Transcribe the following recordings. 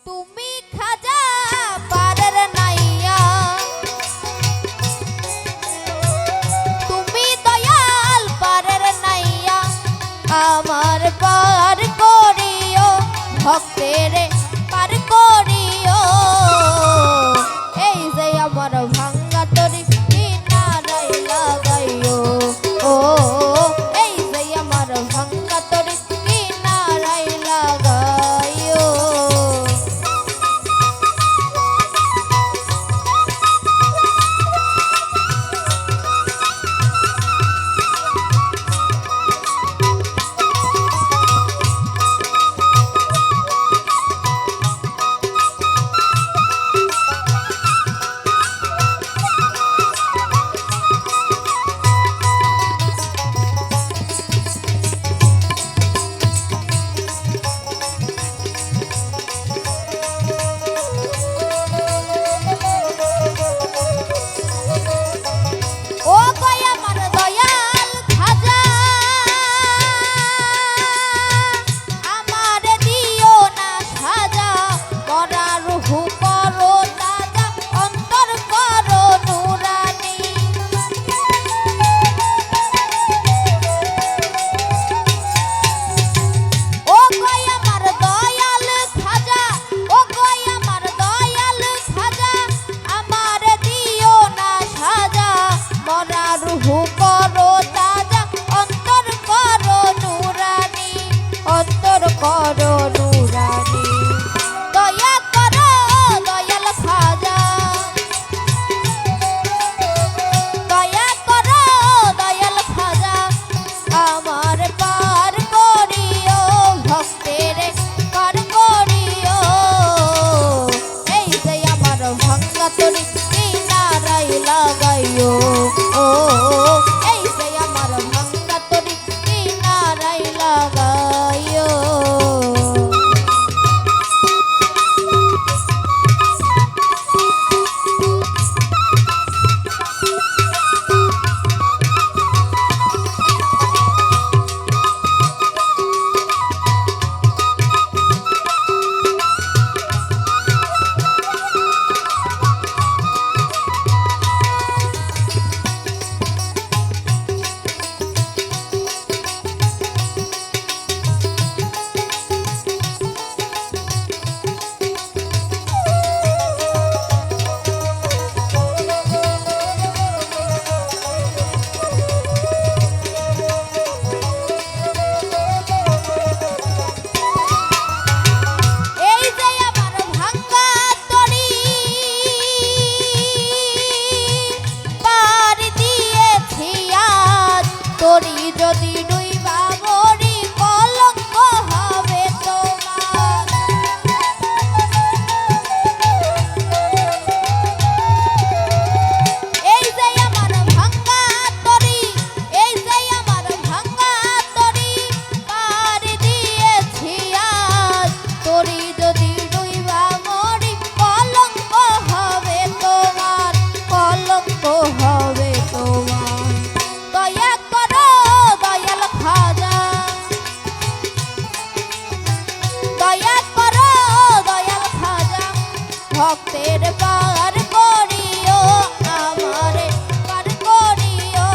তুমি খাজা পারের নাইয়া, তুমি দয়াল পারের নাইয়া, আমার পার করিও ভক্তের পার করিও। এই যে আমার ভাঙ্গা তরি কিনারাই লাগাইও, ও এই যে আমার ভাঙ্গা তরি কিনারাই লাগাইও। করো নুরানি, দয়া করো দয়াল খাজা, দয়া করো দয়াল খাজা, আমার পার করিও ভক্তের পার করিও। এই যে আমার ভাঙ্গা তরি কিনারাই লাগাইও, ও এই যে আমার ভাঙ্গা তরি কিনারাই লাগাইও। তরি যদি ডুইবা মরি কলঙ্ক হবে তোমার। এই যে আমার ভাঙ্গা তরি, এই যে আমার ভাঙ্গা তরি পার দিয়েছি আজ, তরি যদি ডুইবা মরি কলঙ্ক হবে তোমার, কলঙ্ক হবে তোমার। দয়া করো দয়াল খাজা, দয়া করো দয়াল খাজা, ভক্তের পার করিও আমারে পার করিও।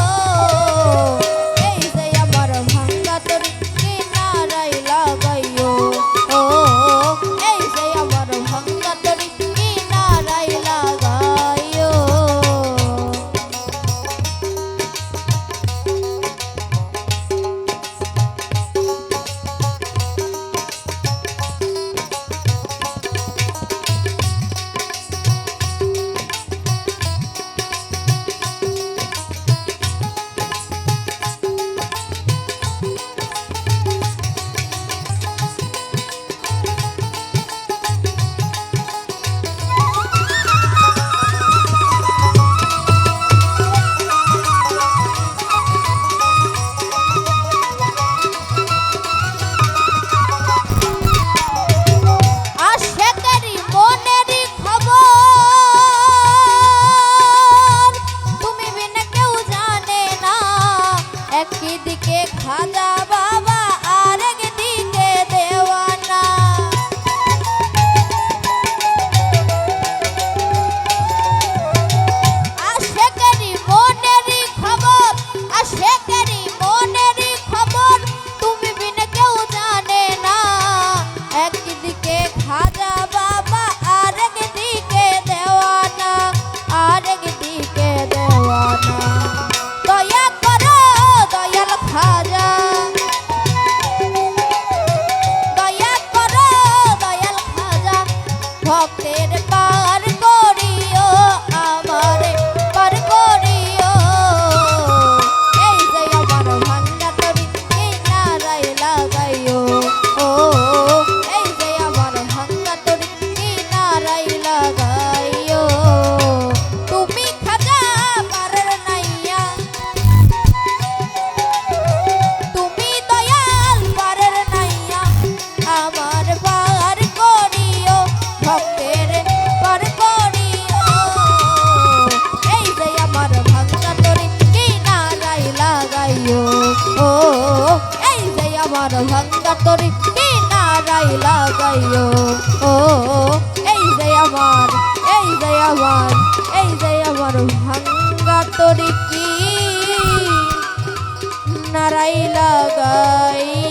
এই যে আমার ভাঙ্গা তরি কিনারাই লাগাইও, ও এই যে আমার ভাঙ্গা তরি কিনারাই লাগাইও। ভক্তের পার করিও আমারে পার করিও এই যে আমার ভাঙ্গা তরি এই নারাই লাগাইও ও এই যে আমার ভাঙ্গা তরি এই নারাই লাগাইও তুমি খাজা পারের নাইয়া তুমি দয়াল পারের নাইয়া আমার পার করিও ভক্তের পার করিও এই যে আমার ভাঙ্গা তরি কি নারাই লাগাইও ও এই যে আমার ভাঙ্গা তরি কি নারাই লাগাইও ও এই যে আমার ভাঙ্গা তরি কি নারাই লাগাই